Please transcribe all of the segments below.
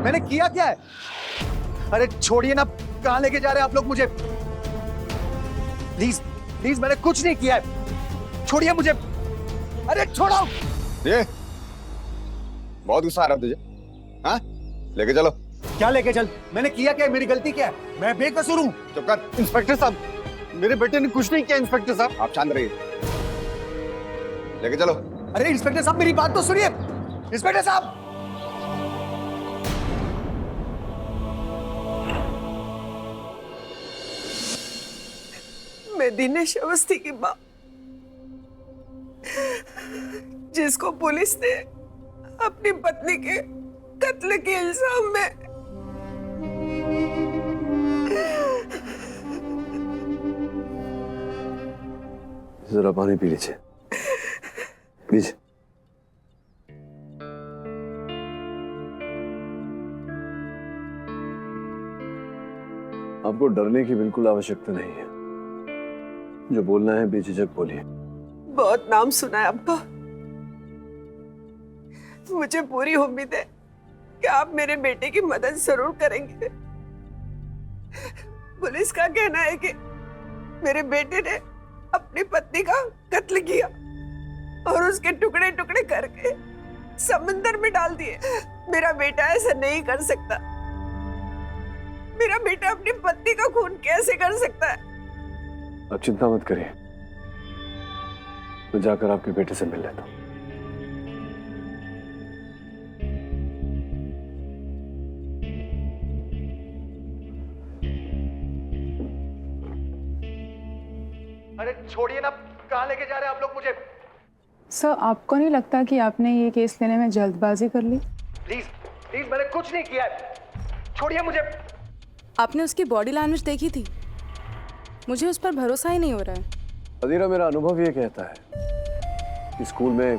मैंने किया क्या है? अरे छोड़िए ना, कहां लेके जा रहे हैं आप लोग मुझे? प्लीज प्लीज, मैंने कुछ नहीं किया है, छोड़िए मुझे। अरे छोड़ो। ये बहुत गुस्सा आ रहा है तुझे? हाँ, लेके चलो। क्या लेके चल? मैंने किया क्या है? मेरी गलती क्या है? मैं बेकसूर हूँ। चुप कर। इंस्पेक्टर साहब, मेरे बेटे ने कुछ नहीं किया। इंस्पेक्टर साहब आप शांत रहिए, लेके चलो। अरे इंस्पेक्टर साहब, मेरी बात तो सुनिए। इंस्पेक्टर साहब, मैं दिनेश अवस्थी की मां, जिसको पुलिस ने अपनी पत्नी के कत्ल के इल्जाम में जरा पानी पी लीजिए प्लीज। आपको डरने की बिल्कुल आवश्यकता नहीं है, जो बोलना है बेझिझक बोलिए। बहुत नाम सुना है अब्बा, मुझे पूरी उम्मीद है कि आप मेरे बेटे की मदद जरूर करेंगे। पुलिस का कहना है कि मेरे बेटे ने अपनी पत्नी का कत्ल किया और उसके टुकड़े टुकड़े करके समंदर में डाल दिए। मेरा बेटा ऐसा नहीं कर सकता। मेरा बेटा अपनी पत्नी का खून कैसे कर सकता है? आप चिंता मत करिए, मैं जाकर आपके बेटे से मिल लेता हूं। अरे छोड़िए ना, कहां लेके जा रहे हैं आप लोग मुझे? सर, आपको नहीं लगता कि आपने ये केस लेने में जल्दबाजी कर ली? प्लीज प्लीज, मैंने कुछ नहीं किया है, छोड़िए मुझे। आपने उसकी बॉडी लैंग्वेज देखी थी? मुझे उस पर भरोसा ही नहीं हो रहा है। अदीरा, मेरा अनुभव ये कहता है कि स्कूल में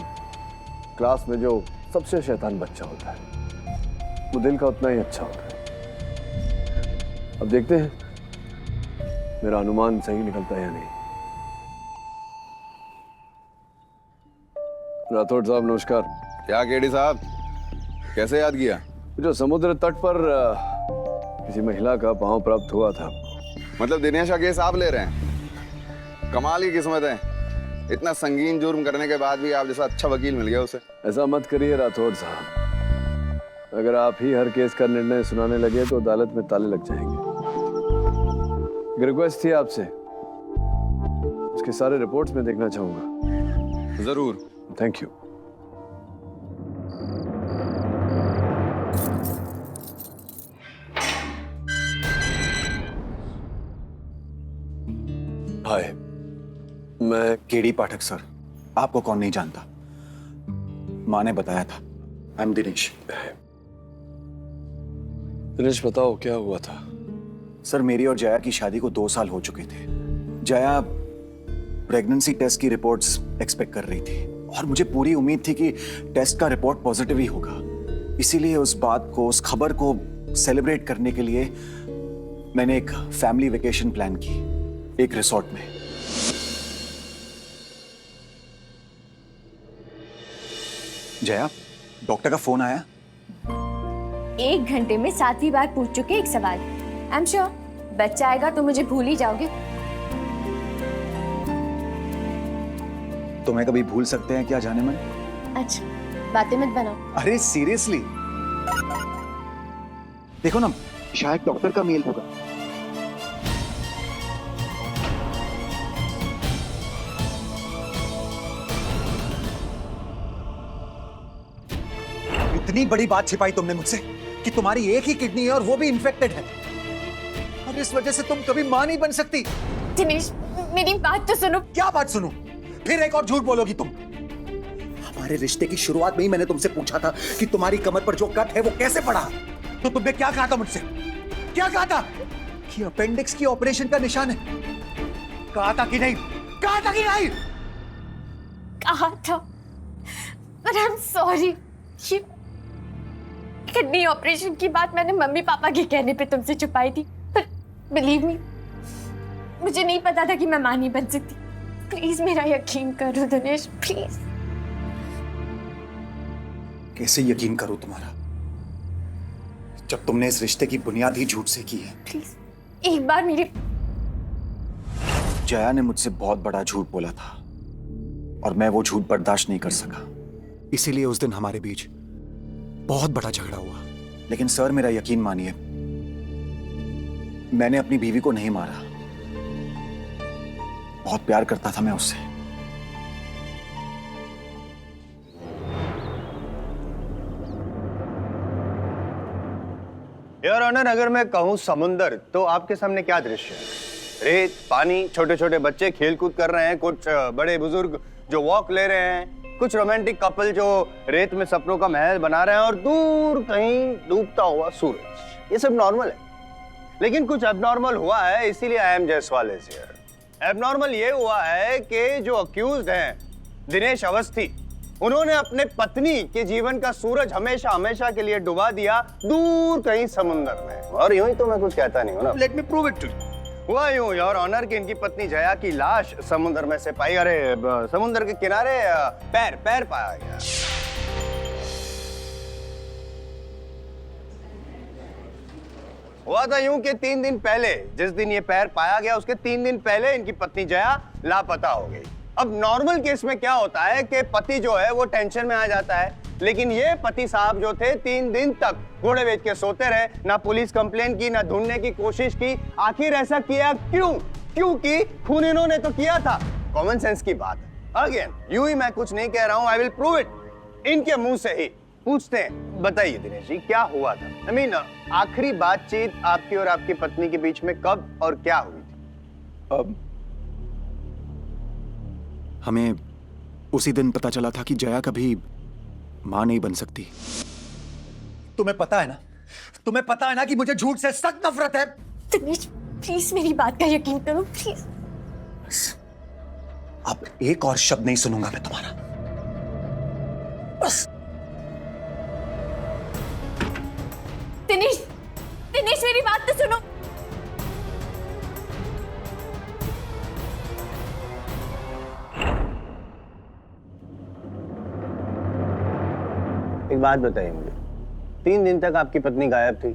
क्लास में जो सबसे शैतान बच्चा होता है वो दिल का उतना ही अच्छा होता है। अब देखते हैं मेरा अनुमान सही निकलता है या नहीं। राठौड़ साहब नमस्कार। क्या केडी साहब, कैसे याद किया? जो समुद्र तट पर किसी महिला का पांव प्राप्त हुआ था। मतलब दिनेश का केस आप ले रहे हैं? कमाल की किस्मत है, इतना संगीन जुर्म करने के बाद भी आप जैसा अच्छा वकील मिल गया उसे। ऐसा मत करिए राठौड़ साहब, अगर आप ही हर केस का निर्णय सुनाने लगे तो अदालत में ताले लग जाएंगे। एक रिक्वेस्ट थी आपसे, उसके सारे रिपोर्ट्स में देखना चाहूंगा। जरूर। Thank you. हाय, मैं केडी पाठक सर। आपको कौन नहीं जानता? माँ ने बताया था। I am Dinesh. दिनेश, बताओ क्या हुआ था? सर, मेरी और जया की शादी को 2 साल हो चुके थे। जया प्रेगनेंसी टेस्ट की रिपोर्ट्स एक्सपेक्ट कर रही थी और मुझे पूरी उम्मीद थी कि टेस्ट का रिपोर्ट पॉजिटिव ही होगा। इसीलिए उस बात को, उस खबर को सेलिब्रेट करने के लिए मैंने एक फैमिली वेकेशन प्लान की, एक रिसोर्ट में। जया, डॉक्टर का फोन आया? 1 घंटे में 7वीं बार पूछ चुके एक सवाल। आई एम श्योर बच्चा आएगा तो मुझे भूल ही जाओगे। तुम्हें कभी भूल सकते हैं क्या जाने मन? अच्छा, बातें मत बनाओ। अरे सीरियसली, देखो ना, शायद डॉक्टर का मेल होगा। इतनी बड़ी बात छिपाई तुमने मुझसे कि तुम्हारी एक ही किडनी है और वो भी इन्फेक्टेड है, और इस वजह से तुम कभी मां नहीं बन सकती। दिनेश, मेरी बात तो सुनो। क्या बात सुनो? फिर एक और झूठ बोलोगी तुम। हमारे रिश्ते की शुरुआत में ही मैंने तुमसे पूछा था कि तुम्हारी कमर पर जो कट है वो कैसे पड़ा, तो तुमने क्या कहा था मुझसे? क्या कहा था? कि अपेंडिक्स की ऑपरेशन का निशान है। कहा था कि नहीं? कहा था कि नहीं? कहा था, पर आई एम सॉरी। ये किडनी ऑपरेशन की बात मैंने मम्मी पापा के कहने पे तुमसे छुपाई थी, पर बिलीव मी, मुझे नहीं पता था कि मैं मां नहीं बन सकती। प्लीज मेरा यकीन करो दिनेश, प्लीज। कैसे यकीन करूं तुम्हारा, जब तुमने इस रिश्ते की बुनियाद ही झूठ से की है? प्लीज एक बार मेरी। जया ने मुझसे बहुत बड़ा झूठ बोला था और मैं वो झूठ बर्दाश्त नहीं कर सका, इसीलिए उस दिन हमारे बीच बहुत बड़ा झगड़ा हुआ। लेकिन सर, मेरा यकीन मानिए, मैंने अपनी बीवी को नहीं मारा। बहुत प्यार करता था मैं उससे। योर ऑनर, अगर मैं कहूं समुंदर, तो आपके सामने क्या दृश्य है? रेत, पानी, छोटे छोटे बच्चे खेल कूद कर रहे हैं, कुछ बड़े बुजुर्ग जो वॉक ले रहे हैं, कुछ रोमांटिक कपल जो रेत में सपनों का महल बना रहे हैं, और दूर कहीं डूबता हुआ सूरज। ये सब नॉर्मल है, लेकिन कुछ एबनॉर्मल हुआ है, इसीलिए I am Jaiswal is here. Abnormal ये हुआ है कि जो अक्यूज्ड हैं दिनेश अवस्थी, उन्होंने अपने पत्नी के जीवन का सूरज हमेशा हमेशा के लिए डुबा दिया दूर कहीं समुंदर में। और यूं ही तो मैं कुछ कहता नहीं हूं ना, let me prove it to you. हुआ यूं योर ऑनर कि इनकी पत्नी जया की लाश समुद्र में से पाई, अरे समुद्र के किनारे पैर पाया गया। हुआ था यूं कि 3 दिन पहले, जिस दिन ये पैर पाया गया उसके 3 दिन पहले इनकी पत्नी जया लापता हो गई। अब नॉर्मल केस में क्या होता है कि पति जो है वो टेंशन में आ जाता है, लेकिन ये पति साहब जो थे 3 दिन तक घोड़े बेच के सोते रहे, ना पुलिस कंप्लेन की, ना ढूंढने की कोशिश की। आखिर ऐसा किया क्यों? क्योंकि खून इन्होंने तो किया था। कॉमन सेंस की बात है। अगेन यूं ही मैं कुछ नहीं कह रहा हूं, आई विल प्रूव इट। इनके मुंह से ही पूछते हैं, बताइए दिनेश जी क्या हुआ था? आई मीन आखिरी बातचीत आपकी और आपकी पत्नी के बीच में कब और क्या हुई थी? हमें उसी दिन पता चला था कि जया कभी मां नहीं बन सकती। तुम्हें पता है ना, तुम्हें पता है ना कि मुझे झूठ से सख्त नफरत है। दिनेश प्लीज मेरी बात का यकीन करो, प्लीज। अब एक और शब्द नहीं सुनूंगा मैं तुम्हारा, बस। दिनेश, दिनेश मेरी बात तो सुनो। एक बात बताइए मुझे, 3 दिन तक आपकी पत्नी गायब थी,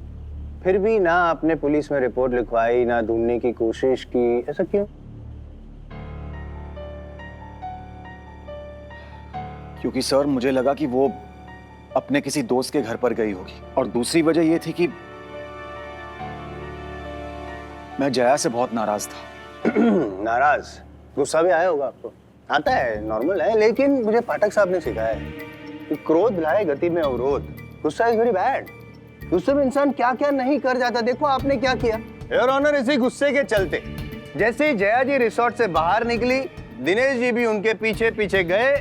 फिर भी ना आपने पुलिस में रिपोर्ट लिखवाई, ना ढूंढने की कोशिश की, ऐसा क्यों? क्योंकि सर मुझे लगा कि वो अपने किसी दोस्त के घर पर गई होगी, और दूसरी वजह यह थी कि मैं जया से बहुत नाराज था। नाराज? गुस्सा भी आया होगा आपको? आता है, नॉर्मल है, लेकिन मुझे पाठक साहब ने सिखाया है कि क्रोध लाए गति में अवरोध। गुस्सा इज वेरी बैड। गुस्से में इंसान क्या क्या नहीं कर जाता। देखो आपने क्या किया। योर ऑनर, इसी गुस्से के चलते जैसे ही जया जी रिसोर्ट से बाहर निकली, दिनेश जी भी उनके पीछे पीछे गए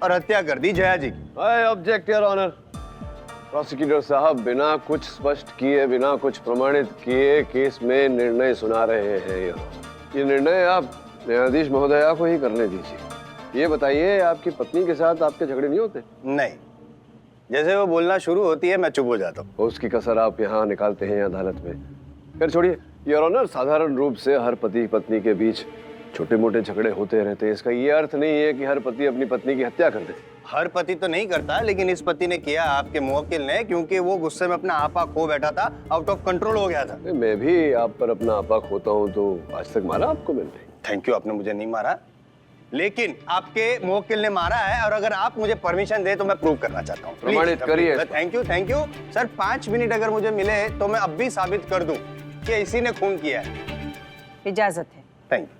और हत्या कर दी जया जी की। I object your honour. Prosecutor साहब बिना कुछ स्पष्ट किए, बिना कुछ प्रमाणित किए केस में निर्णय सुना रहे हैं। ये निर्णय आप न्यायाधीश महोदया को ही करने दीजिए। ये बताइए, आपकी पत्नी के साथ आपके झगड़े नहीं होते? नहीं, जैसे वो बोलना शुरू होती है मैं चुप हो जाता हूँ। उसकी कसर आप यहाँ निकालते हैं अदालत में। फिर छोड़िए योर ऑनर, साधारण रूप से हर पति पत्नी के बीच छोटे मोटे झगड़े होते रहते हैं। इसका ये अर्थ नहीं है कि हर पति अपनी पत्नी की हत्या कर दे। हर पति तो नहीं करता, लेकिन इस पति ने किया, आपके मुवक्किल ने, क्योंकि वो गुस्से में अपना आपा खो बैठा था, आउट ऑफ कंट्रोल हो गया था। मैं भी आप पर अपना आपा खोता हूँ, तो आज तक मारा आपको मैंने? थैंक यू, आपने मुझे नहीं मारा, लेकिन आपके मुवक्किल ने मारा है, और अगर आप मुझे परमिशन दे तो मैं प्रूव करना चाहता हूँ। प्रमाणित करिए। Thank you sir. 5 मिनट अगर मुझे मिले तो मैं अब भी साबित कर दूं कि इसी ने खून किया है। इजाजत है। Thank you.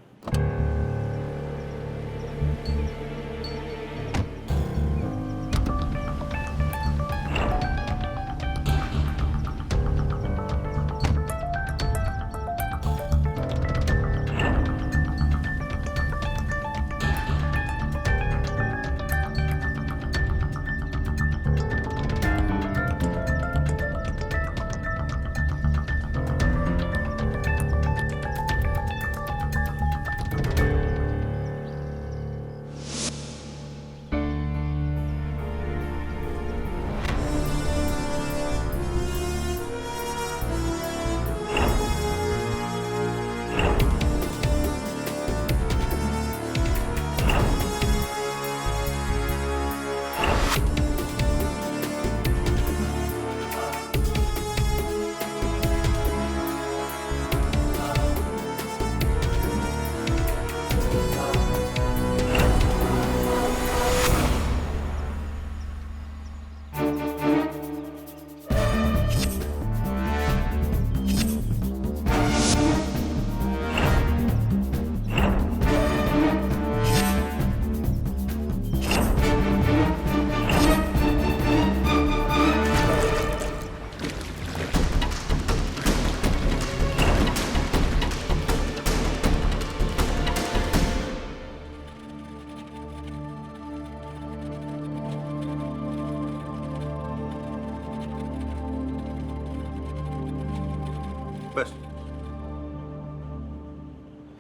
बस।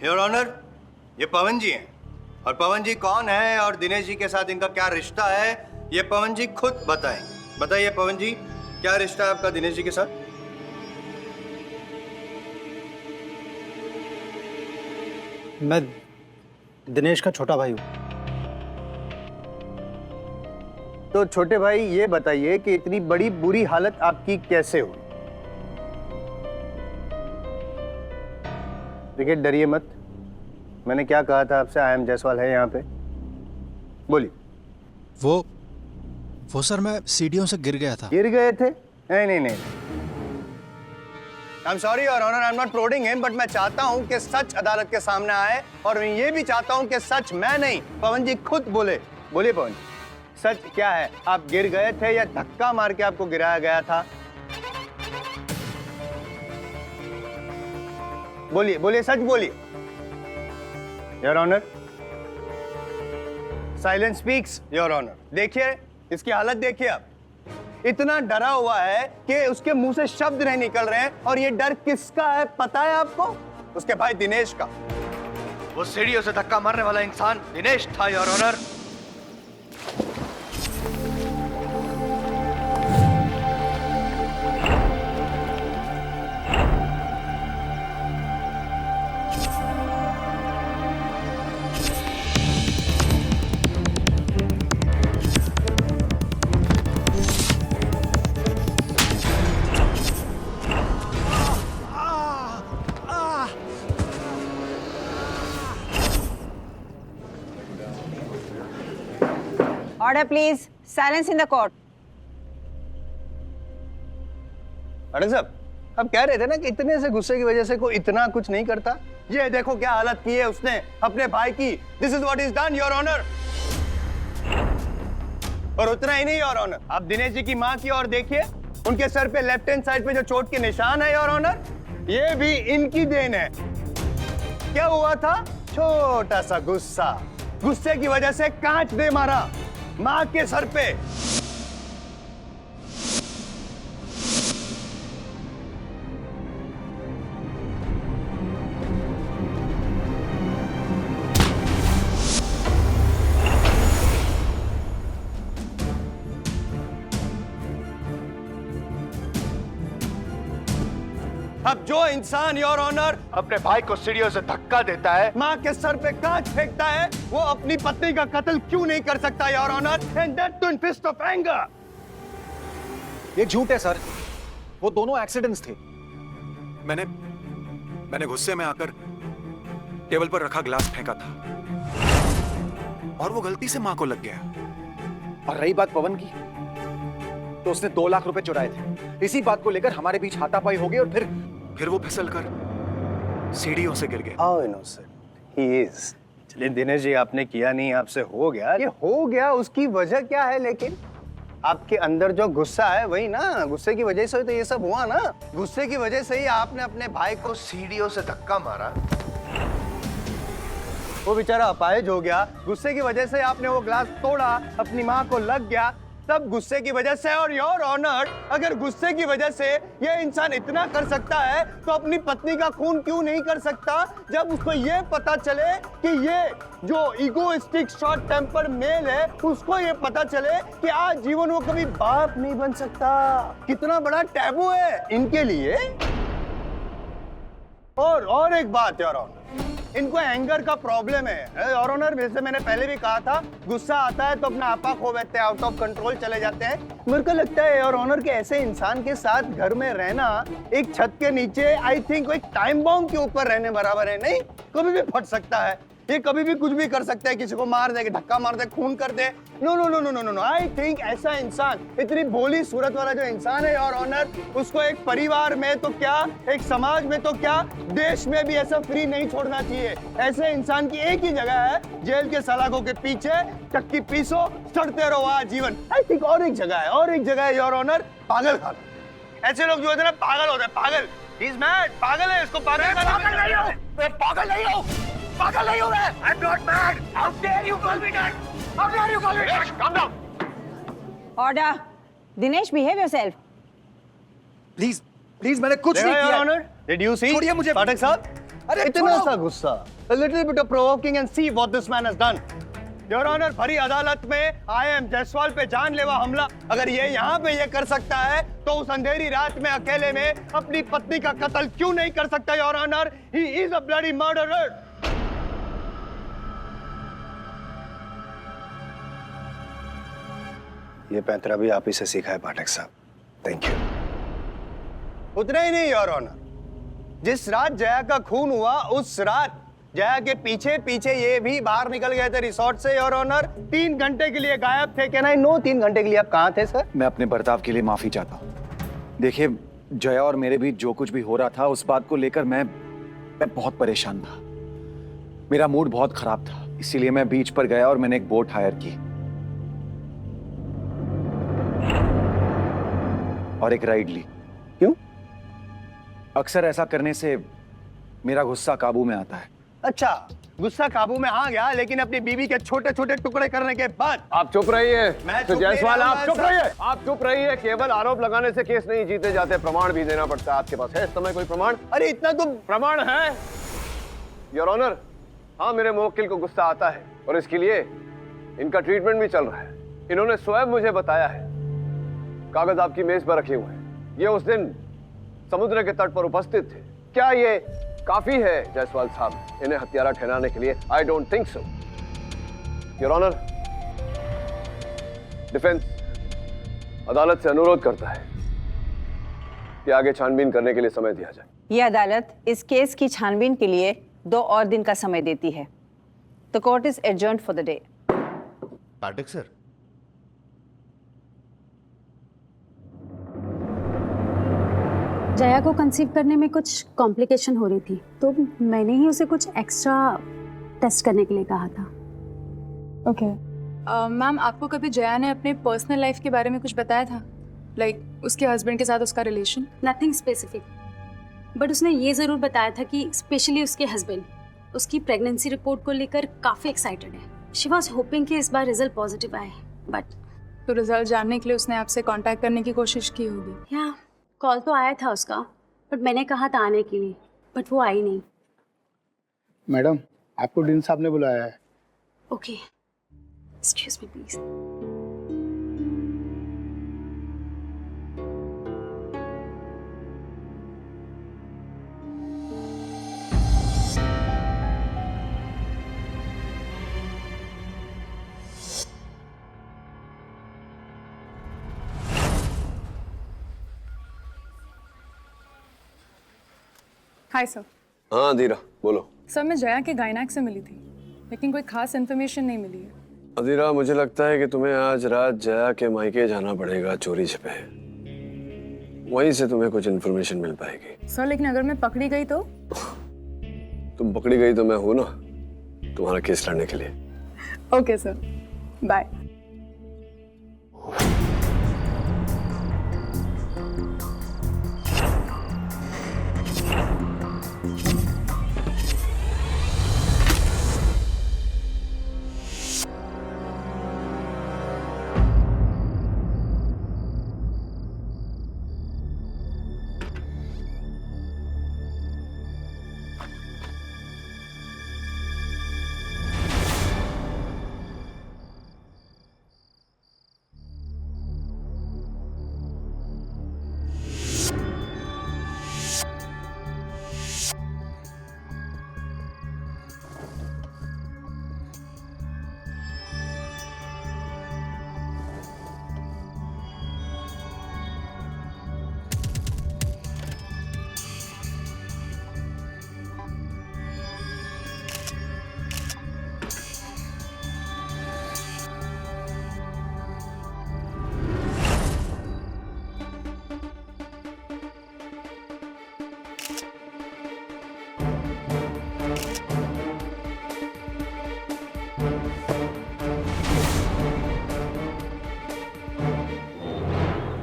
योर ऑनर, ये पवन जी हैं और पवन जी कौन है और दिनेश जी के साथ इनका क्या रिश्ता है ये पवन जी खुद बताएं। बताइए पवन जी, क्या रिश्ता है आपका दिनेश जी के साथ? मैं दिनेश का छोटा भाई हूँ। तो छोटे भाई ये बताइए कि इतनी बड़ी बुरी हालत आपकी कैसे हुई? देखिए डरिए मत, मैंने क्या कहा था आपसे, आई एम जायसवाल है यहाँ पे, बोलिए। वो सर मैं सीढ़ियों से गिर गया था। गिर गए थे? नहीं नहीं नहीं, I am sorry your honour, I am not prodding him, but मैं चाहता हूं कि सच अदालत के सामने आए और मैं ये भी चाहता हूं कि सच मैं नहीं, पवन जी खुद बोले। बोलिए पवन जी, सच क्या है? आप गिर गए थे या धक्का मार के आपको गिराया गया था? बोलिए बोलिए, सच बोलिए your honour. Silence speaks your honour. देखिए इसकी हालत देखिए आप, इतना डरा हुआ है कि उसके मुंह से शब्द नहीं निकल रहे हैं। और ये डर किसका है पता है आपको? उसके भाई दिनेश का। वो सीढ़ियों से धक्का मारने वाला इंसान दिनेश था your honour. Order, please. Silence in the court. अरे साहब, अब कह रहे थे ना कि इतने से गुस्से की वजह से कोई इतना कुछ नहीं करता। ये देखो क्या हालत की है उसने अपने भाई की। This is what is done your honour. और उतना ही नहीं योर ऑनर, आप दिनेश जी की माँ की ओर देखिए, उनके सर पे लेफ्ट हैंड साइड पे जो चोट के निशान है योर ऑनर, ये भी इनकी देन है। क्या हुआ था? छोटा सा गुस्सा, गुस्से की वजह से कांच दे मारा मां के सर पे। अब जो इंसान योर ऑनर अपने भाई को सीढ़ियों से धक्का देता है, मां के सर पे कांच फेंकता है, वो अपनी पत्नी का कत्ल क्यों नहीं कर सकता your honour? And that too in fist of anger. ये झूठ है सर, वो दोनों एक्सीडेंट्स थे। मैंने गुस्से में आकर टेबल पर रखा ग्लास फेंका था और वो गलती से मां को लग गया। और रही बात पवन की, तो उसने 2 लाख रुपए चुराए थे। इसी बात को लेकर हमारे बीच हाथापाई हो गई और फिर वो फिसल कर सीढ़ियों से गिर गए। How innocent he is. चलिए दिनेश जी, आपने किया नहीं, आपसे हो गया। ये हो गया, उसकी वजह क्या है? लेकिन आपके अंदर जो गुस्सा है वही ना, गुस्से की वजह से तो ये सब हुआ ना। गुस्से की वजह से ही आपने अपने भाई को सीढ़ियों से धक्का मारा, वो बेचारा अपाहिज हो गया। गुस्से की वजह से आपने वो ग्लास तोड़ा, अपनी माँ को लग गया, सब गुस्से की वजह से। और योर ऑनर, अगर गुस्से की वजह से ये इंसान इतना कर सकता है तो अपनी पत्नी का खून क्यों नहीं कर सकता? जब उसको ये पता चले कि ये जो इगोइस्टिक शॉर्ट टेम्पर मेल है, उसको ये पता चले कि आज जीवन वो कभी बाप नहीं बन सकता। कितना बड़ा टैबू है इनके लिए। और एक बात योर ऑनर, इनको एंगर का प्रॉब्लम है योर ऑनर। जैसे मैंने पहले भी कहा था, गुस्सा आता है तो अपना आपा खो बैठते हैं, आउट ऑफ कंट्रोल चले जाते हैं। मेरे को लगता है योर ऑनर के ऐसे इंसान के साथ घर में रहना, एक छत के नीचे, आई थिंक एक टाइम बॉम्ब के ऊपर रहने बराबर है। नहीं, कभी भी फट सकता है ये, कभी भी कुछ भी कर सकते हैं, किसी को मार दे, धक्का मार दे, खून कर दे। No no no no no no, I think ऐसा इंसान, इतनी भोली सूरत वाला जो इंसान है योर ऑनर, उसको एक परिवार में तो क्या, एक समाज में तो क्या, देश में भी ऐसा फ्री नहीं छोड़ना चाहिए। ऐसे इंसान की एक ही जगह है, जेल के सलाखों के पीछे, चक्की पीसो, सड़ते रहो आजीवन। आई थिंक और एक जगह है योर ऑनर, पागल खाना। ऐसे लोग जो होते हैं ना, पागल होते हैं, पागल। He's mad, पागल है, इसको पागल नहीं हो, पागल नहीं हूँ मैं। I'm not mad. How dare you call me that? How dare you call me that? Calm down. Order. Dinesh, behave yourself. Please मैंने कुछ नहीं किया। Honour, Did you see? छोड़िए मुझे। पाठक साहब, अरे इतना छोड़ो। सा गुस्सा। A little bit of provoking and see what this man has done. Your Honor, भरी अदालत में IM जायसवाल पे जानलेवा हमला अगर ये यहाँ पे ये कर सकता है तो उस अंधेरी रात में अकेले में अपनी पत्नी का कत्ल क्यों नहीं कर सकता? Your Honor, he is a bloody murderer. ये पैंतरा भी आप ही से सीखा है पाठक साहब। Thank you. उतना ही नहीं योर ऑनर, जिस रात जया का खून हुआ उस रात जया के पीछे पीछे ये भी बाहर निकल गए थे रिसोर्ट से योर ऑनर। 3 घंटे के लिए गायब थे। कैन आई नो 3 घंटे के लिए आप कहाँ थे सर? मैं अपने बर्ताव के लिए माफी चाहता हूँ। देखिए, जया और मेरे बीच जो कुछ भी हो रहा था उस बात को लेकर मैं बहुत परेशान था। मेरा मूड बहुत खराब था, इसीलिए मैं बीच पर गया और मैंने एक बोट हायर की और एक राइड ली। क्यों? अक्सर ऐसा करने से मेरा गुस्सा काबू में आता है। अच्छा, गुस्सा काबू में आ गया, लेकिन अपनी बीवी के छोटे छोटे टुकड़े करने के बाद आप चुप रहिए। मैं तो चुप जायसवाल नहीं आप रहूंगा, चुप सर। रहिए। आप चुप रहिए। केवल आरोप लगाने से केस नहीं जीते जाते, प्रमाण भी देना पड़ता है। आपके पास है इस समय कोई प्रमाण? अरे इतना तो प्रमाण है योर ऑनर। हाँ, मेरे मुवक्किल को गुस्सा आता है और इसके लिए इनका ट्रीटमेंट भी चल रहा है। इन्होंने स्वयं मुझे बताया है। कागज आपकी मेज पर रखे हुए हैं। ये उस दिन समुद्र के तट पर उपस्थित थे। क्या ये काफी है जायसवाल साहब इन्हें हत्यारा ठहराने के लिए? I don't think so your honour. Defence अदालत से अनुरोध करता है कि आगे छानबीन करने के लिए समय दिया जाए। ये अदालत इस केस की छानबीन के लिए 2 और दिन का समय देती है। The court is adjourned for the day. Pathak sir, Jaya को कंसीव करने में कुछ कॉम्प्लिकेशन हो रही थी, तो मैंने ही उसे कुछ एक्स्ट्रा टेस्ट करने के लिए कहा था। ओके। मैम, आपको कभी जया ने अपने पर्सनल लाइफ के बारे में कुछ बताया था? लाइक उसके हस्बैंड के साथ उसका रिलेशन? नथिंग स्पेसिफिक, बट उसने ये ज़रूर बताया था कि स्पेशली उसके हस्बैंड उसकी प्रेगनेंसी रिपोर्ट को लेकर काफ़ी एक्साइटेड है। शी वॉज होपिंग कि इस बार रिजल्ट पॉजिटिव आए, बट तो रिजल्ट जानने के लिए उसने आपसे कांटेक्ट करने की कोशिश की होगी। या कॉल तो आया था उसका, बट मैंने कहा था आने के लिए, बट वो आई नहीं। मैडम, आपको डीन साहब ने बुलाया है। Okay, excuse me please. Hi sir. हाँ धीरा, बोलो। सर, मैं जया के गायनेक से मिली थी, लेकिन कोई खास इन्फॉर्मेशन नहीं मिली है। अधीरा, मुझे लगता है कि तुम्हें आज रात जया के मायके जाना पड़ेगा चोरी छिपे। वहीं से तुम्हें कुछ इन्फॉर्मेशन मिल पाएगी। सर, लेकिन अगर मैं पकड़ी गई तो? तुम पकड़ी गई तो मैं हूं ना तुम्हारा केस लड़ने के लिए। Okay sir, bye.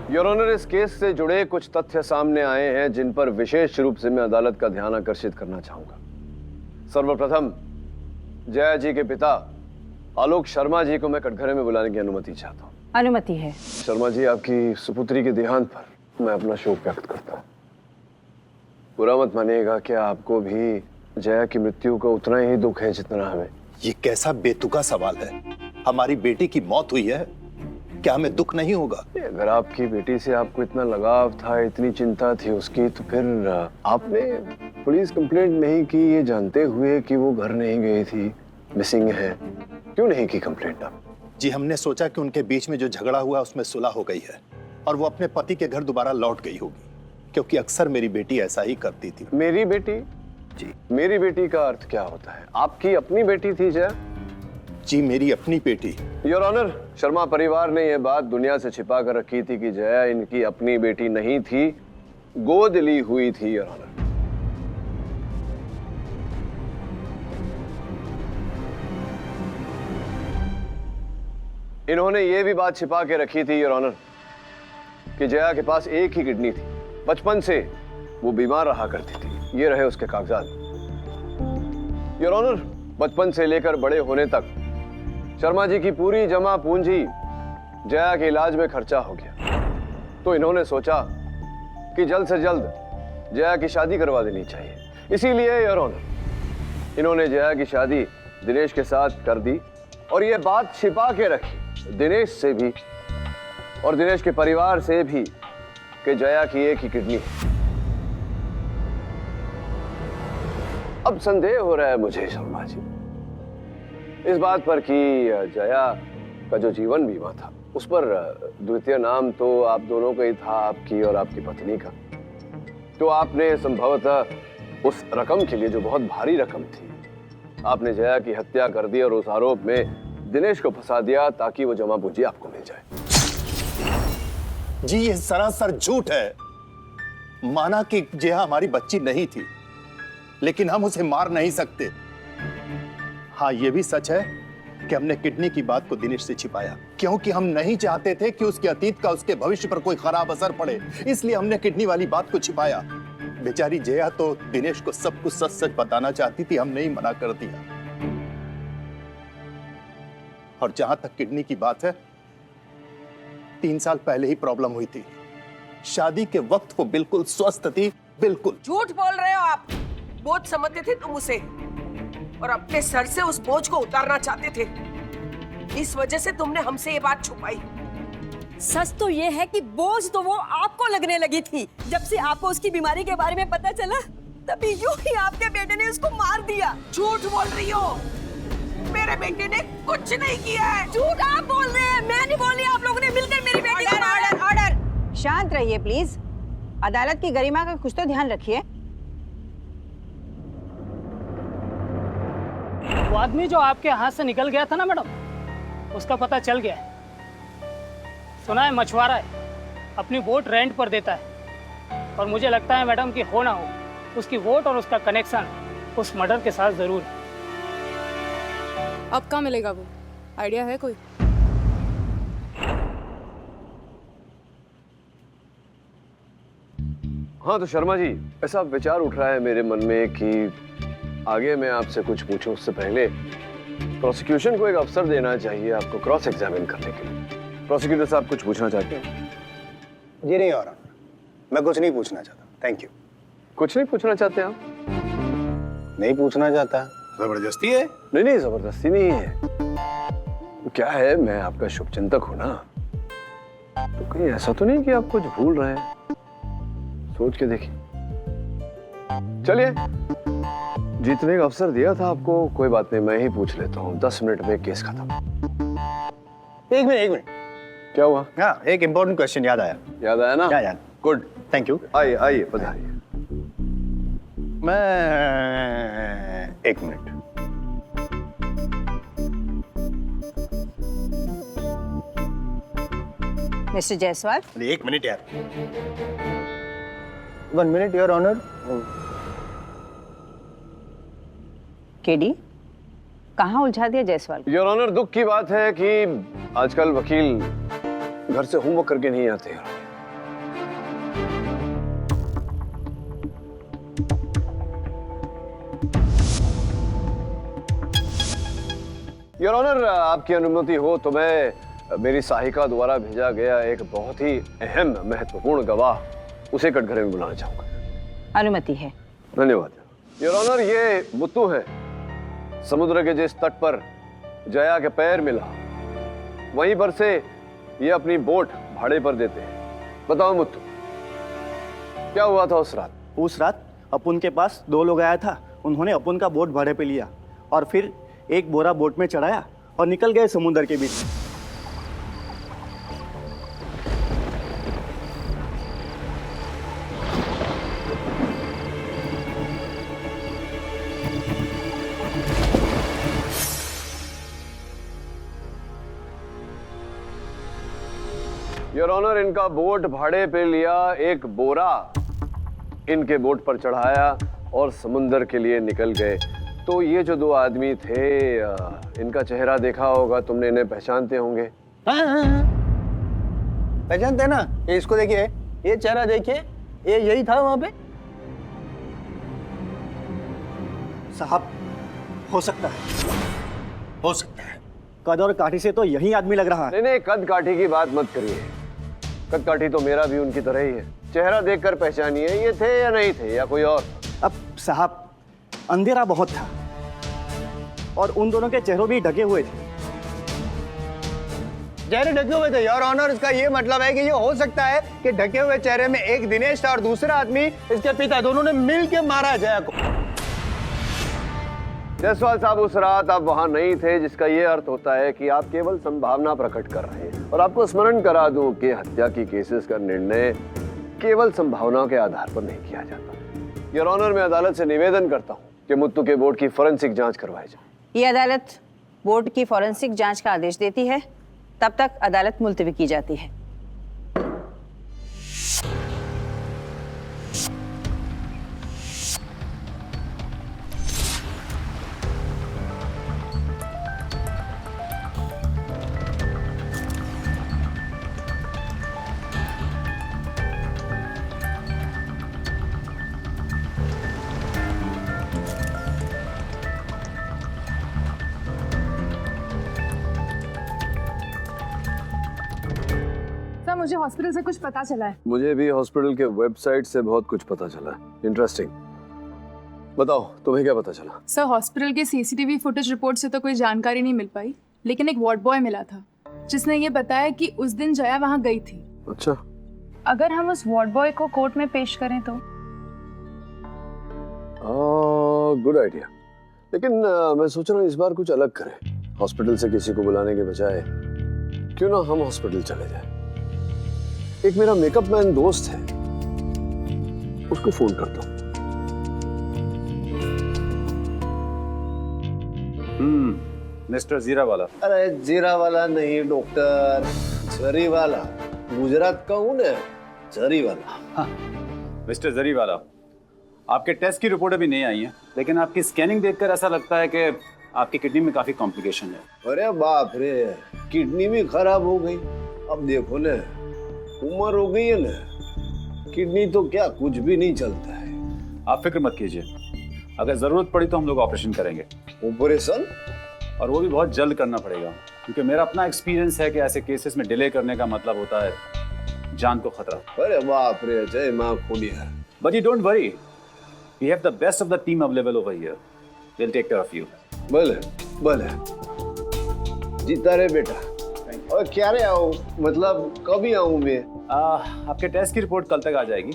Your honour, इस केस से जुड़े कुछ तथ्य सामने आए हैं जिन पर विशेष रूप से मैं अदालत का ध्यान आकर्षित करना चाहूंगा। सर्वप्रथम, जया जी के पिता आलोक शर्मा जी को मैं कटघरे में बुलाने की अनुमति चाहता हूँ। अनुमति है। शर्मा जी, आपकी सुपुत्री के देहांत पर मैं अपना शोक व्यक्त करता हूँ। बुरा मत मानिएगा कि आपको भी जया की मृत्यु का उतना ही दुख है जितना हमें। ये कैसा बेतुका सवाल है? हमारी बेटी की मौत हुई है, क्या हमें दुख नहीं होगा? अगर आपकी बेटी से आपको इतना लगाव था, इतनी चिंता थी उसकी, तो फिर आपने पुलिस कंप्लेंट नहीं की ये जानते हुए कि वो घर नहीं गई थी, मिसिंग है? क्यों नहीं की कंप्लेंट आप? जी हमने सोचा कि उनके बीच में जो झगड़ा हुआ उसमें सुलह हो गई है और वो अपने पति के घर दोबारा लौट गई होगी, क्योंकि अक्सर मेरी बेटी ऐसा ही करती थी। मेरी बेटी? जी। मेरी बेटी का अर्थ क्या होता है? आपकी अपनी बेटी थी जया? जी मेरी अपनी बेटी। योर ऑनर, शर्मा परिवार ने यह बात दुनिया से छिपा कर रखी थी कि जया इनकी अपनी बेटी नहीं थी, गोद ली हुई थी। योर ऑनर, इन्होंने ये भी बात छिपा के रखी थी योर ऑनर कि जया के पास एक ही किडनी थी, बचपन से वो बीमार रहा करती थी। ये रहे उसके कागजात। योर ऑनर, बचपन से लेकर बड़े होने तक शर्मा जी की पूरी जमा पूंजी जया के इलाज में खर्चा हो गया, तो इन्होंने सोचा कि जल्द से जल्द जया की शादी करवा देनी चाहिए। इसीलिए योर ऑनर, इन्होंने जया की शादी दिनेश के साथ कर दी और ये बात छिपा के रखी दिनेश से भी और दिनेश के परिवार से भी कि जया की एक ही किडनी है। अब संदेह हो रहा है मुझे शर्मा जी इस बात पर कि जया का जो जीवन बीमा था उस पर द्वितीय नाम तो आप दोनों का ही था, आपकी और आपकी पत्नी का। तो आपने संभवतः उस रकम के लिए, जो बहुत भारी रकम थी, आपने जया की हत्या कर दी और उस आरोप में दिनेश को फंसा दिया ताकि वो जमा पूंजी आपको मिल जाए। जी ये सरासर झूठ है। माना कि जया हमारी बच्ची नहीं थी, लेकिन हम उसे मार नहीं सकते। हाँ ये भी सच है कि हमने किडनी की बात को दिनेश से छिपाया, क्योंकि हम नहीं चाहते थे कि उसके अतीत का उसके भविष्य पर कोई खराब असर पड़े, इसलिए हमने किडनी वाली बात को छिपाया। बेचारी जया तो दिनेश को सब कुछ सच सच बताना चाहती थी, हमने ही मना कर दिया। और जहां तक किडनी की बात है, 3 साल पहले ही प्रॉब्लम हुई थी। शादी के वक्त वो बिल्कुल स्वस्थ थी, बिल्कुल। झूठ बोल रहे हो आप। बोझ समझते थे तुम उसे और अपने सर से उस बोझ को उतारना चाहते थे। इस वजह से तुमने हमसे ये बात छुपाई। सच तो ये है कि बोझ तो वो आपको लगने लगी थी। जब से आपको उसकी बीमारी के बारे में पता चला, तभी यूं ही आपके बेटे ने उसको मार दिया। झूठ बोल रही हो। मेरे बेटे ने कुछ नहीं किया है। झूठ आप बोल रहे हैं, मैं नहीं बोल रही। आप लोगों ने मिलकर मेरी बेटी को मारा। Order, order. शांत रहिए प्लीज। अदालत की गरिमा का कुछ तो ध्यान रखिए। वो आदमी जो आपके हाथ से निकल गया था ना मैडम, उसका पता चल गया है। सुना है मछुआरा है, अपनी बोट रेंट पर देता है, और मुझे लगता है मैडम कि हो ना हो उसकी बोट और उसका कनेक्शन उस मर्डर के साथ जरूर है। अब कहाँ मिलेगा वो? आइडिया है कोई? हाँ तो शर्मा जी, ऐसा विचार उठ रहा है मेरे मन में कि आगे मैं आपसे कुछ पूछूं उससे पहले प्रोसिक्यूशन को एक अवसर देना चाहिए आपको क्रॉस एग्जामिन करने के लिए। प्रोसिक्यूटर साहब कुछ पूछना चाहते हैं? जी नहीं, और मैं कुछ नहीं पूछना चाहता। Thank you. कुछ नहीं पूछना चाहते आप? नहीं पूछना चाहता। जबरदस्ती है? नहीं नहीं, जबरदस्ती नहीं है। तो क्या है, मैं आपका शुभचिंतक हूं ना, तो कहीं ऐसा तो नहीं कि आप कुछ भूल रहे हैं? सोच के देखिए। चलिए, जीतने का अवसर दिया था आपको, कोई बात नहीं, मैं ही पूछ लेता हूँ। 10 मिनट में केस खत्म। एक मिनट। क्या हुआ? हाँ, एक इम्पोर्टेंट क्वेश्चन याद आया। याद आया ना? याद। Good, thank you. आइए आइए, पधारिए। मैं 1 मिनट। मिस्टर जायसवाल। 1 मिनट यार। 1 मिनट योर ऑनर। केडी, कहाँ उलझा दिया जायसवाल? योर ऑनर, दुख की बात है कि आजकल वकील घर से होमवर्क करके नहीं आते हैं। योर ऑनर, आपकी अनुमति हो तो मैं मेरी सहायिका द्वारा भेजा गया एक बहुत ही अहम महत्वपूर्ण गवाह उसे कटघरे में बुलाना चाहूंगा। अनुमति है। धन्यवाद योर ऑनर। ये मुत्तू है, समुद्र के जिस तट पर जया के पैर मिला वहीं पर से ये अपनी बोट भाड़े पर देते हैं। बताओ मुत्तू, क्या हुआ था उस रात? उस रात अपुन के पास 2 लोग आया था। उन्होंने अपुन का बोट भाड़े पे लिया और फिर एक बोरा बोट में चढ़ाया और निकल गए समुद्र के बीच। योर ऑनर, इनका बोट भाड़े पे लिया, एक बोरा इनके बोट पर चढ़ाया और समुंदर के लिए निकल गए। तो ये जो 2 आदमी थे, इनका चेहरा देखा होगा तुमने, इन्हें पहचानते होंगे? पहचानते हैं ना। ये इसको देखिए, ये चेहरा देखिए, ये यही था वहां पे। साहब, हो सकता है कद और काठी से तो यही आदमी लग रहा है। नहीं, कद काठी की बात मत करिए। कद काठी तो मेरा भी उनकी तरह ही है। चेहरा देखकर पहचानिए, ये थे या नहीं थे या कोई और? अब साहब, अंधेरा बहुत था और उन दोनों के चेहरों भी ढके हुए थे। चेहरे ढके हुए थे योर ऑनर। इसका ये मतलब है कि ये हो सकता है कि ढके हुए चेहरे में एक दिनेश था और दूसरा आदमी इसके पिता, दोनों ने मिल के मारा जया को। जायसवाल साहब, उस रात आप वहां नहीं थे, जिसका ये अर्थ होता है कि आप केवल संभावना प्रकट कर रहे हैं। और आपको स्मरण करा दूं कि हत्या की केसेस का निर्णय केवल संभावनाओं के आधार पर नहीं किया जाता। योर ऑनर, मैं अदालत से निवेदन करता हूं कि मुत्तू के बोट की फॉरेंसिक जांच करवाई जाए। ये अदालत बोर्ड की फॉरेंसिक जांच का आदेश देती है, तब तक अदालत मुलतवी की जाती है। मुझे हॉस्पिटल से कुछ पता चला है। मुझे भी हॉस्पिटल के वेबसाइट से बहुत कुछ पता चला है। इंटरेस्टिंग। बताओ, तुम्हें क्या पता चला? सर, हॉस्पिटल के सीसीटीवी फुटेज रिपोर्ट से तो कोई जानकारी नहीं मिल पाई, लेकिन एक वार्ड बॉय मिला था जिसने ये बताया कि उस दिन जया वहां गई थी। अच्छा। अगर हम उस वार्ड बॉय को कोर्ट में पेश करें तो? Good idea. लेकिन मैं सोच रहा हूँ इस बार कुछ अलग करें। हॉस्पिटल से किसी को बुलाने के बजाय क्यों ना हम हॉस्पिटल चले जाएं। एक मेरा मेकअप मैन दोस्त है, उसको फोन करता हूँ। मिस्टर जीरावाला। अरे जीरावाला नहीं डॉक्टर, जरीवाला। गुजरात का हूँ ना, जरीवाला। हाँ। मिस्टर जरीवाला, आपके टेस्ट की रिपोर्ट अभी नहीं आई है, लेकिन आपकी स्कैनिंग देखकर ऐसा लगता है कि आपकी किडनी में काफी कॉम्प्लिकेशन है। अरे बाप रे, किडनी भी खराब हो गई। अब देखो ना, उम्र हो गई है ना, किडनी तो क्या कुछ भी नहीं चलता है। आप फिक्र मत कीजिए, अगर जरूरत पड़ी तो हम लोग ऑपरेशन करेंगे। ऑपरेशन? और वो भी बहुत जल्द करना पड़ेगा, क्योंकि मेरा अपना एक्सपीरियंस है कि ऐसे केसेस में डिले करने का मतलब होता है जान को खतरा। अरे बाप रे, जय माँ Khudiya. But you don't worry, we have the best of the team available over here. They will take care of you. भले भले, जीता रे बेटा। और क्या रे आऊं, मतलब कभी आऊं मैं? आपके टेस्ट की रिपोर्ट कल तक आ जाएगी,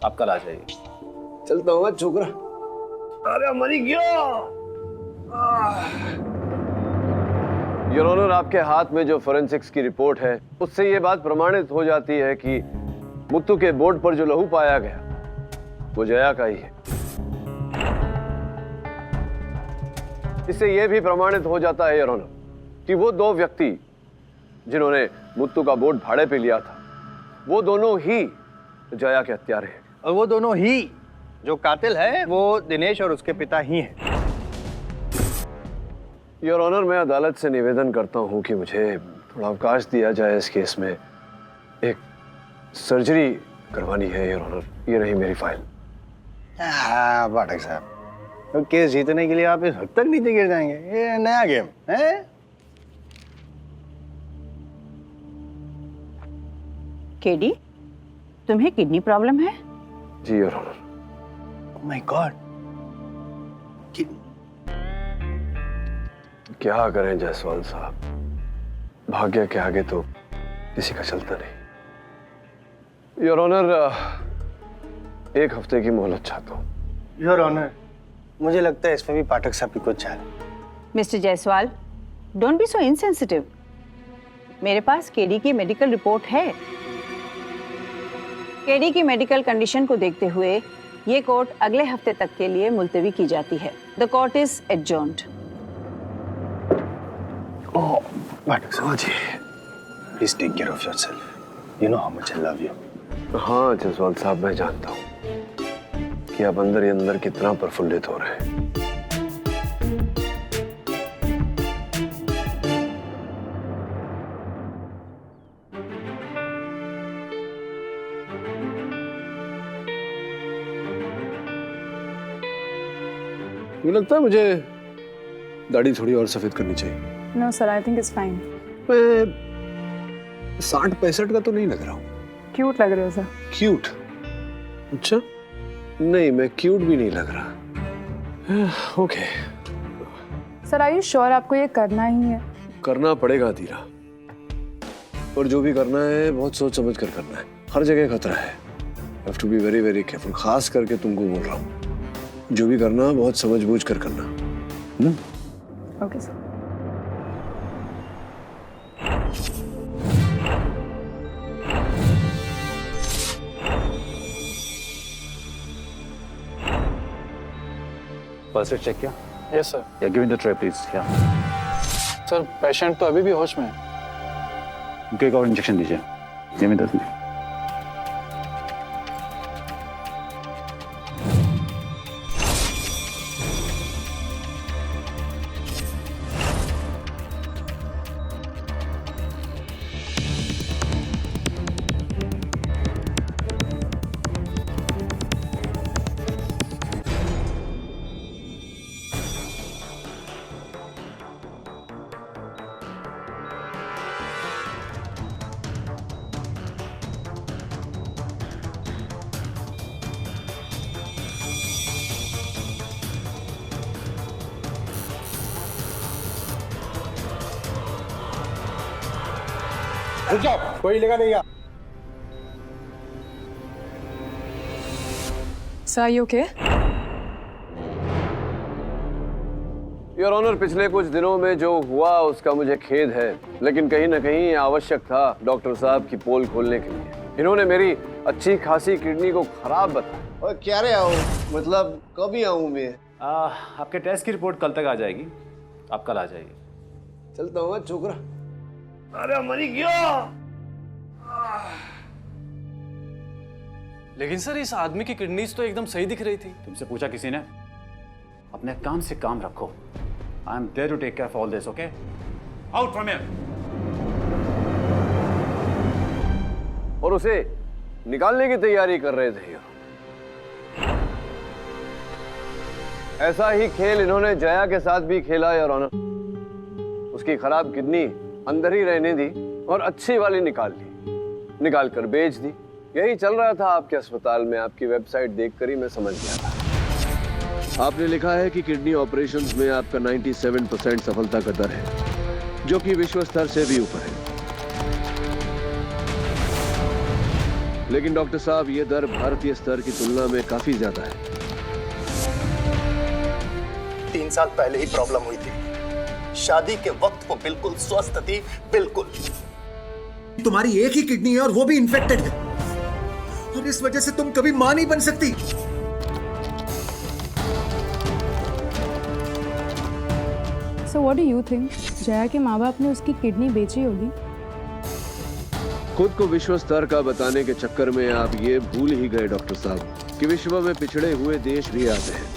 आप कल आ जाइए। चलता हूँ छोकरा। अरे मरी गया। योर ऑनर, आपके हाथ में जो फोरेंसिक्स की रिपोर्ट है, उससे ये बात प्रमाणित हो जाती है कि मुत्तू के बोर्ड पर जो लहू पाया गया वो जया का ही है। इससे यह भी प्रमाणित हो जाता है योर ऑनर कि वो 2 व्यक्ति जिन्होंने मुत्तू का बोट भाड़े पे लिया था, वो दोनों ही जया के हत्यारे हैं। और वो दोनों ही जो कातिल है वो दिनेश और उसके पिता ही हैं। योर ऑनर, मैं अदालत से निवेदन करता हूं कि मुझे थोड़ा अवकाश दिया जाए। इस केस में एक सर्जरी करवानी है योर ऑनर। ये रही मेरी फाइल। हाँ पाठक साहब, तो केस जीतने के लिए आप इस हद तक नीचे गिर जाएंगे? ये नया गेम है। केडी, तुम्हें किडनी प्रॉब्लम है? जी योर ऑनर। माय गॉड, क्या करें जायसवाल साहब, भाग्य के आगे तो किसी का चलता नहीं। योर ऑनर, 1 हफ्ते की मोहलत चाहता हूँ। योर ऑनर, मुझे लगता है इसमें भी पाठक साहब की कुछ चाल। Mister Jaiswal, don't be so insensitive. मेरे पास केडी की मेडिकल रिपोर्ट है। केडी की मेडिकल कंडीशन को देखते हुए ये कोर्ट अगले हफ्ते तक के लिए मुलतवी की जाती है। The court is adjourned. Pathak साहब ji, please take care of yourself. You know how much I love you. हाँ जायसवाल साहब, मैं जानता हूँ कि आप अंदर ही अंदर कितना प्रफुल्लित हो रहे हैं। मुझे लगता है मुझे दाढ़ी थोड़ी और सफेद करनी चाहिए। No sir, I think it's fine. मैं 60-65 का तो नहीं लग रहा हूँ। क्यूट लग रहे हो सर। क्यूट? अच्छा, नहीं मैं क्यूट भी नहीं लग रहा। Okay sir, are you sure आपको ये करना ही है? करना पड़ेगा धीरा, और जो भी करना है बहुत सोच समझ कर करना है। हर जगह खतरा है। You have to be very very careful. खास करके तुमको बोल रहा हूँ, जो भी करना बहुत समझ बूझ कर करना। Okay sir. Pulse rate check किया? Yes sir. Yeah give me the tray please. Yeah sir, patient तो अभी भी होश में है। उनको एक और इंजेक्शन दीजिए। गिव मी द रुक जाओ, कोई लेगा नहीं। Sir, are you okay? Your honour, पिछले कुछ दिनों में जो हुआ उसका मुझे खेद है, लेकिन कहीं ना कहीं ये आवश्यक था डॉक्टर साहब की पोल खोलने के लिए। इन्होंने मेरी अच्छी खासी किडनी को खराब बताया। और क्या रे आऊं, मतलब कब ही आऊं मैं? आपके टेस्ट की रिपोर्ट कल तक आ जाएगी, आप कल आ जाइए। चलता हूँ छोकरा। अरे मरी गया। लेकिन सर, इस आदमी की किडनीज तो एकदम सही दिख रही थी। तुमसे पूछा किसी ने? अपने काम से काम रखो। I am there to take care of all this, okay? Out from here. और उसे निकालने की तैयारी कर रहे थे। ऐसा ही खेल इन्होंने जया के साथ भी खेला है, और ऑनर उसकी खराब किडनी अंदर ही रहने दी और अच्छी वाली निकाल ली, निकाल कर बेच दी। यही चल रहा था आपके अस्पताल में। आपकी वेबसाइट देखकर ही मैं समझ गया था। आपने लिखा है कि किडनी ऑपरेशंस में आपका 97% सफलता का दर है, जो कि विश्व स्तर से भी ऊपर है। लेकिन डॉक्टर साहब, ये दर भारतीय स्तर की तुलना में काफी ज्यादा है। 3 साल पहले ही प्रॉब्लम हुई थी। शादी के वक्त वो बिल्कुल स्वस्थ थी, बिल्कुल। तुम्हारी एक ही किडनी है और वो भी इन्फेक्टेड है, और इस वजह से तुम कभी मां नहीं बन सकती। So what do you think? Jaya के माँ बाप ने उसकी किडनी बेची होगी? खुद को विश्व स्तर का बताने के चक्कर में आप ये भूल ही गए डॉक्टर साहब कि विश्व में पिछड़े हुए देश भी आते हैं।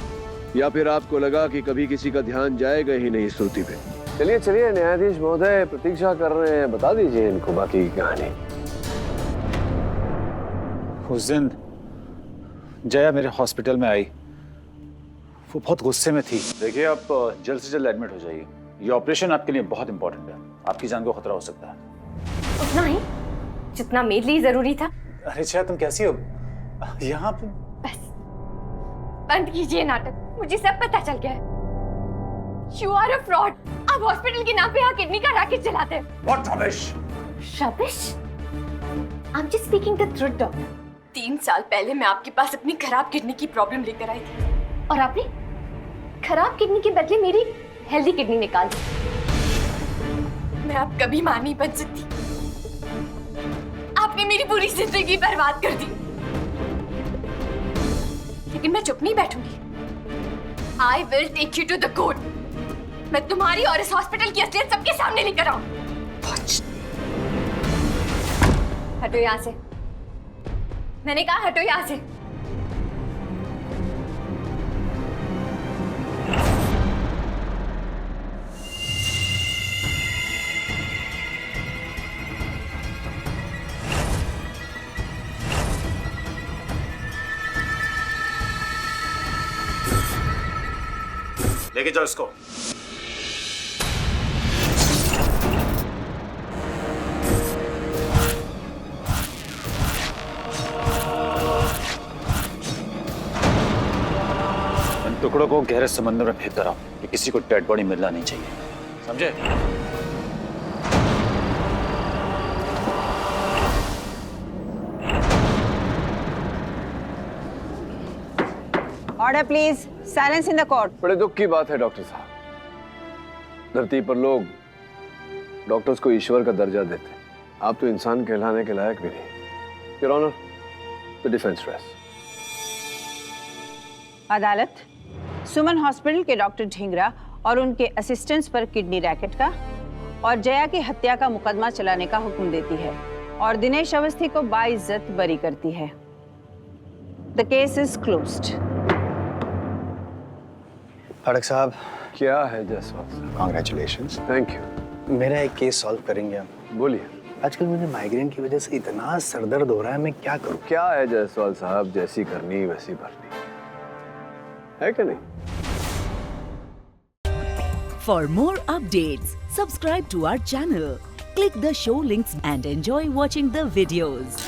या फिर आपको लगा कि कभी किसी का ध्यान जाएगा ही नहीं स्तुति पे। चलिए चलिए, न्यायाधीश महोदय प्रतीक्षा कर रहे हैं, बता दीजिए इनको बाकी की कहानी। उस दिन जया मेरे हॉस्पिटल में आई, वो बहुत गुस्से में थी। देखिए, आप जल्द से जल्द एडमिट हो जाइए। ये ऑपरेशन आपके लिए बहुत इंपॉर्टेंट है, आपकी जान को खतरा हो सकता है। उतना ही जितना मेरे लिए जरूरी था। अरे जया, तुम कैसी हो? यहाँ पे बंद कीजिए नाटक, मुझे सब पता चल गया है। You are a fraud. आप हॉस्पिटल के नाम पे यहाँ किडनी का रैकेट चलाते हैं। What rubbish? Rubbish? I'm just speaking the truth, doctor. 3 साल पहले मैं आपके पास अपनी खराब किडनी की प्रॉब्लम लेकर आई थी और आपने खराब किडनी के बदले मेरी हेल्दी किडनी निकाल दी। मैं अब कभी मां नहीं बन सकती। आपने मेरी पूरी जिंदगी बर्बाद कर दी। लेकिन मैं चुप नहीं बैठूंगी। I will take you to the court. मैं तुम्हारी और इस हॉस्पिटल की असलियत सबके सामने लेकर आऊं। हटो यहाँ से। मैंने कहा हटो यहाँ से। लेके जाओ इसको। इन टुकड़ों को गहरे समंदर में फेंक कर आओ कि किसी को डेड बॉडी मिलना नहीं चाहिए, समझे? Order please, silence in the court. बड़े दुख की बात है डॉक्टर साहब, धरती पर लोग डॉक्टर्स को ईश्वर का दर्जा देते हैं। आप तो इंसान कहलाने के लायक भी नहीं। Your honour, the defence rest. अदालत सुमन हॉस्पिटल के डॉक्टर ढींगरा और उनके असिस्टेंट्स पर किडनी रैकेट का और जया की हत्या का मुकदमा चलाने का हुक्म देती है और दिनेश अवस्थी को बाइज्जत बरी करती है। The case is closed. Pathak साहब, क्या है जायसवाल साहब? कॉन्ग्रेचुलेशंस। Thank you. मेरा एक केस सॉल्व करेंगे आप? बोलिए। आजकल मुझे माइग्रेन की वजह से इतना सरदर्द हो रहा है, मैं क्या करूं? क्या है जायसवाल साहब, जैसी करनी वैसी भरनी है कि नहीं? For more updates, subscribe to our channel, click the show links and enjoy watching the videos.